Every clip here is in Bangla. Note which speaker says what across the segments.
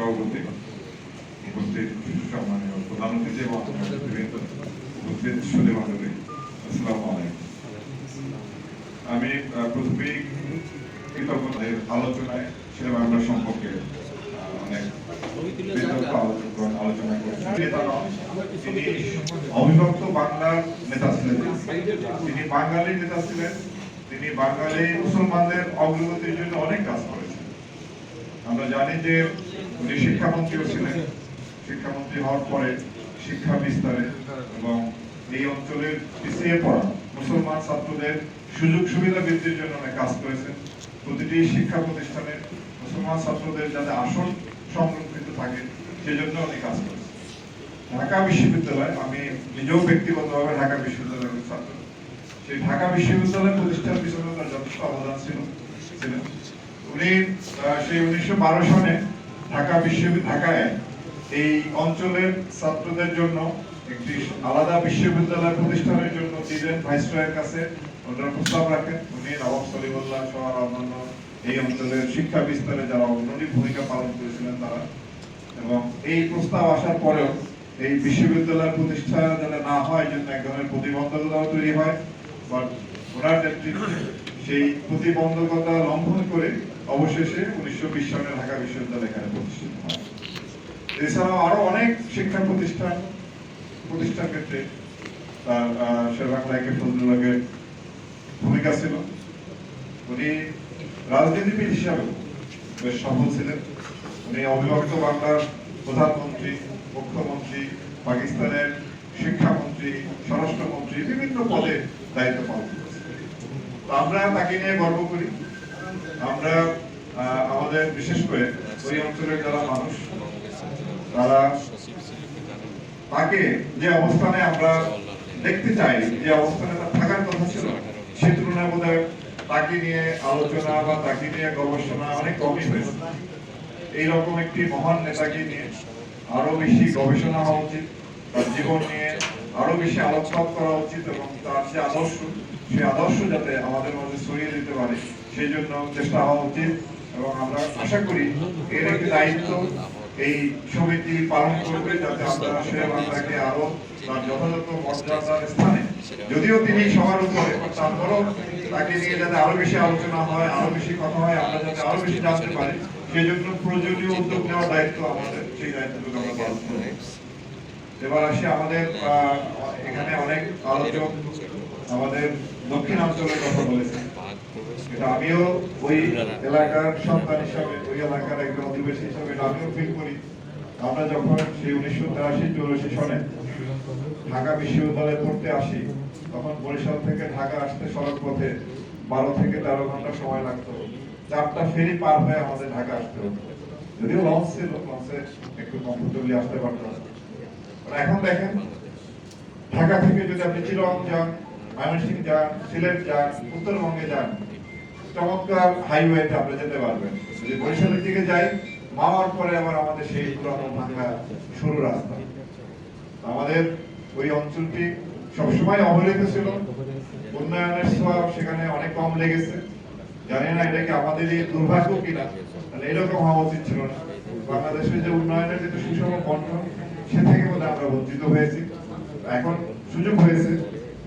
Speaker 1: সভাপতি, উপস্থিত সম্মানীয় প্রধান অতিথি এবং উপস্থিত সুধী মণ্ডলী, আসসালামু আলাইকুম। আমি প্রথমেই কৃতজ্ঞতার আলোচনায় ছিলাম আমরা সম্পর্কে অনেক আলোচনা করেছি। তিনি অবিভক্ত বাংলার নেতা ছিলেন, তিনি বাঙালি নেতা ছিলেন, তিনি বাঙালি মুসলমানদের অগ্রগতির জন্য অনেক কাজ করেছেন। আমরা জানি যে উনি শিক্ষামন্ত্রীও ছিলেন, শিক্ষামন্ত্রী হওয়ার পরে শিক্ষা বিস্তারে এবং এই অঞ্চলের পিছিয়ে পড়া মুসলমান ছাত্রদের সুযোগ সুবিধা বৃদ্ধির জন্য অনেক কাজ করেছেন। প্রতিটি শিক্ষা প্রতিষ্ঠানে মুসলমান ছাত্রদের যাতে আসন সংরক্ষিত থাকে সেজন্য অনেক কাজ করেছেন। ঢাকা বিশ্ববিদ্যালয়, আমি নিজেও ব্যক্তিগতভাবে ঢাকা বিশ্ববিদ্যালয়ের ছাত্র, সেই ঢাকা বিশ্ববিদ্যালয় প্রতিষ্ঠার পিছনে তার যথেষ্ট অবদান ছিলেন। উনি সেই 1912 সনে ঢাকায় এই অঞ্চলের ছাত্রদের জন্য একটি আলাদা বিশ্ববিদ্যালয় প্রতিষ্ঠানের জন্য দিলেন ভাইসরয়ের কাছে ওনার প্রস্তাব রাখেন। উনি নবাব সলিমুল্লাহ সহ অন্যান্য এই অঞ্চলের শিক্ষা বিস্তারে যারা অগ্রণী ভূমিকা পালন করেছিলেন তারা, এবং এই প্রস্তাব আসার পরেও এই বিশ্ববিদ্যালয় প্রতিষ্ঠা যাতে না হয় জন্য এক ধরনের প্রতিবন্ধকতাও তৈরি হয়। বাট ওনার নেতৃত্বে সেই প্রতিবন্ধকতা লঙ্ঘন করে অবশেষে 1920 সনে ঢাকা বিশ্ববিদ্যালয় এখানে প্রতিষ্ঠিত হয়। এছাড়াও আরো অনেক শিক্ষা প্রতিষ্ঠার ক্ষেত্রে তার শেরেবাংলা একে ফজলুল্লাহের ভূমিকা ছিল। উনি রাজনীতিবিদ হিসাবে বেশ সফল ছিলেন। উনি অবিভক্ত বাংলার প্রধানমন্ত্রী, মুখ্যমন্ত্রী, পাকিস্তানের শিক্ষামন্ত্রী, স্বরাষ্ট্রমন্ত্রী, বিভিন্ন পদে দায়িত্ব পালন করেছেন। আমরা তাকে নিয়ে গর্ব করি। আমরা আমাদের বিশেষ করে ওই অঞ্চলের যারা মানুষ তারা তাকে যে অবস্থানে আমরা দেখতে চাই, যে অবস্থানে তার থাকার কথা ছিল, সে তুলনায় বোধহয় তাকে নিয়ে আলোচনা বা তাকে নিয়ে গবেষণা অনেক কমই হয়েছে। এইরকম একটি মহান নেতাকে নিয়ে আরো বেশি গবেষণা হওয়া উচিত, তার জীবন নিয়ে আরো বেশি আলোকপাত করা উচিত, এবং তার যে আদর্শ সেই আদর্শ যাতে আমাদের মধ্যে ছড়িয়ে দিতে পারে সেই জন্য চেষ্টা হওয়া উচিত। এবং আমরা আশা করি এর একটি দায়িত্ব এই সমিতি পালন করবে, যাতে আমরা শেরেবাংলাকে আরো তার যথাযথ মর্যাদার স্থানে, যদিও তিনি সবার উপরে, তারপরও তাকে নিয়ে যাতে আরো বেশি আলোচনা হয়, আরো বেশি কথা হয়, আমরা যাতে আরো বেশি জানতে পারি সেই জন্য প্রয়োজনীয় উদ্যোগ নেওয়ার দায়িত্ব আমাদের, সেই দায়িত্বটুকু আমরা পালন করব। এবার আসি আমাদের এখানে অনেক আলোচক আমাদের দক্ষিণাঞ্চলের কথা বলেছেন। আমিও ওই এলাকার সন্তান হিসাবে, ওই এলাকার একজন অধিবাসী হিসাবে আমিও ফিল করি। আমরা যখন সেই 1983-84 সনে ঢাকা বিশ্ববিদ্যালয়ে পড়তে আসি, তখন বরিশাল থেকে ঢাকা আসতে সড়ক পথে 12 থেকে 13 ঘন্টা সময় লাগতো। 4টা ফেরি পার হয়ে আমাদের ঢাকা আসতে হতো। যদিও লঞ্চ ছিল, লঞ্চে একটু কমফোর্টেবলি আসতে পারতাম। এখন দেখেন, ঢাকা থেকে যদি আপনি চিটাগং যান, ময়মনসিংহ যান, সিলেট যান, উত্তরবঙ্গে যান, চমৎকার হাইওয়েতে আপনি যেতে পারবেন। যদি বরিশালের দিকে যাই, মাওয়ার পরে আবার আমাদের সেই পুরানো ভাঙা সরু রাস্তা। আমাদের ওই অঞ্চলটি সবসময় অবহেলিত ছিল, উন্নয়নের ছোঁয়া সেখানে অনেক কম লেগেছে। জানি না এটা কি আমাদেরই দুর্ভাগ্য কিনা, তাহলে এরকম হওয়া উচিত ছিল না। বাংলাদেশের যে উন্নয়নের যে সুষম বন্টন, সে থেকে বোধ আমরা বঞ্চিত হয়েছি। এখন সুযোগ হয়েছে,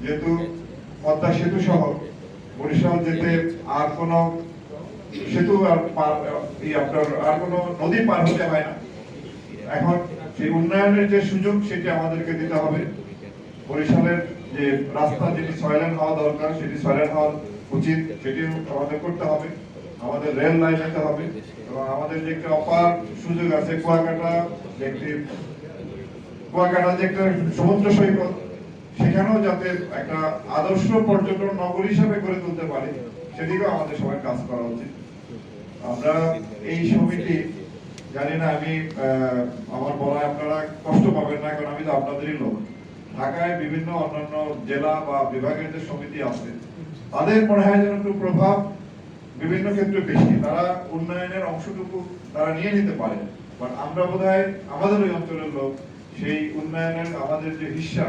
Speaker 1: যেহেতু পদ্মা সেতু সহ বরিশাল যেতে আর কোনো সেতু আর কোনো নদী পার হতে হয় না। এখন সেই উন্নয়নের যে সুযোগ সেটি আমাদেরকে দিতে হবে। বরিশালের যে রাস্তা যেটি 6 লেন হওয়া দরকার সেটি 6 লেন হওয়া উচিত, সেটি আমাদের করতে হবে। আমাদের রেল লাইন নিতে হবে, এবং আমাদের যে একটা অপার সুযোগ আছে কুয়াকাটা যে একটা সমুদ্র সৈকত, সেখানেও যাতে একটা আদর্শ পর্যটন নগরী হিসাবে গড়ে তুলতে পারে সেদিকেও আমাদের সবাই কাজ করা উচিত। আমরা এই সমিতি, জানি না আমি আমার বলায় আপনারা কষ্ট পাবেন না, কারণ আমি তো আপনাদেরই লোক। ঢাকায় বিভিন্ন অন্যান্য জেলা বা বিভাগের যে সমিতি আছে তাদের মনে হয় যেন একটু প্রভাব বিভিন্ন ক্ষেত্রে বেশি, তারা উন্নয়নের অংশটুকু তারা নিয়ে নিতে পারে। বাট আমরা বোধহয় আমাদের ওই অঞ্চলের লোক সেই উন্নয়নের আমাদের যে হিস্সা,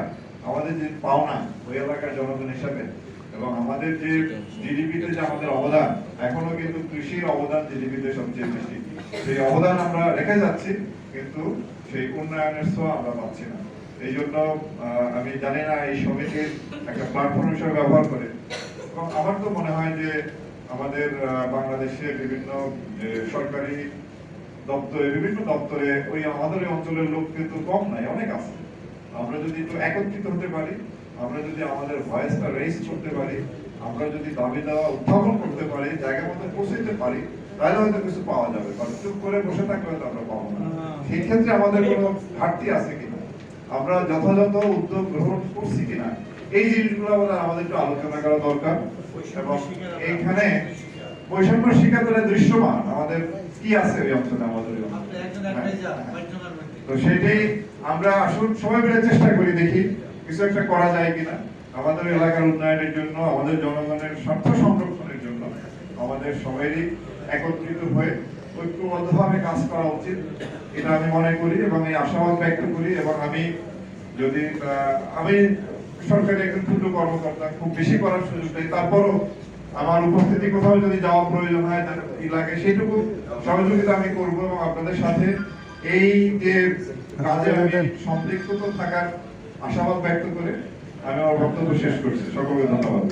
Speaker 1: আমাদের যে পাওনা ওই এলাকার জনগণ হিসাবে, এবং আমাদের যে জিডিপিতে যে আমাদের অবদান, এখনো কিন্তু কৃষির অবদান জিডিপিতে সবচেয়ে বেশি। সেই অবদান আমরা রেখে যাচ্ছি, কিন্তু সেই উন্নয়নের ছোঁয়া আমরা পাচ্ছি না। এই জন্য আমি জানি না এই সমিতির একটা প্ল্যাটফর্ম হিসেবে ব্যবহার করে, এবং আমার তো মনে হয় যে আমাদের বাংলাদেশে বিভিন্ন সরকারি দপ্তরে, বিভিন্ন দপ্তরে ওই আমাদের ওই অঞ্চলের লোক কিন্তু কম নাই, অনেক আছে। আমরা যদি একটু একত্রিত হতে পারি, আমরা যদি আমাদের ভয়েসটা রেইজ করতে পারি, আমরা যদি দাবি দেওয়া উত্থাপন করতে পারি, জায়গা মতো পৌঁছাতে পারি, তাহলে হয়তো কিছু পাওয়া যাবে। কারণ চুপ করে বসে থাকলে হয়তো আমরা পাবো না। সেই ক্ষেত্রে আমাদের কোনো ঘাটতি আছে কিনা, আমরা যথাযথ উদ্যোগ গ্রহণ করছি কিনা, এই জিনিসগুলো আমাদের একটু আলোচনা করা দরকার। এবং এইখানে বৈষম্য শিকারে দৃশ্যমান আমাদের কি আছে ওই অঞ্চলে, আমাদের তো সেটাই আমরা আসুন সবাই মিলে চেষ্টা করি, দেখি কিছু একটা করা যায় কিনা আমাদের এলাকার উন্নয়নের জন্য, আমাদের জনগণের স্বার্থ সংরক্ষণের জন্য। আমাদের সবারই একত্রিত হয়ে ঐক্যবদ্ধভাবে কাজ করা উচিত, এটা আমি মনে করি এবং এই আশাবাদ ব্যক্ত করি। এবং আমি যদি আমি সরকারি একজন ক্ষুদ্র কর্মকর্তা, খুব বেশি করার সুযোগ নেই, তারপরও আমার উপস্থিতি কোথাও যদি যাওয়া প্রয়োজন হয়, কি লাগে সেইটুকু সহযোগিতা আমি করবো। এবং আপনাদের সাথে এই যে কাজে আমি সম্পৃক্ত থাকার আশাবাদ ব্যক্ত করে আমি আমার বক্তব্য শেষ করছি। সকলকে ধন্যবাদ।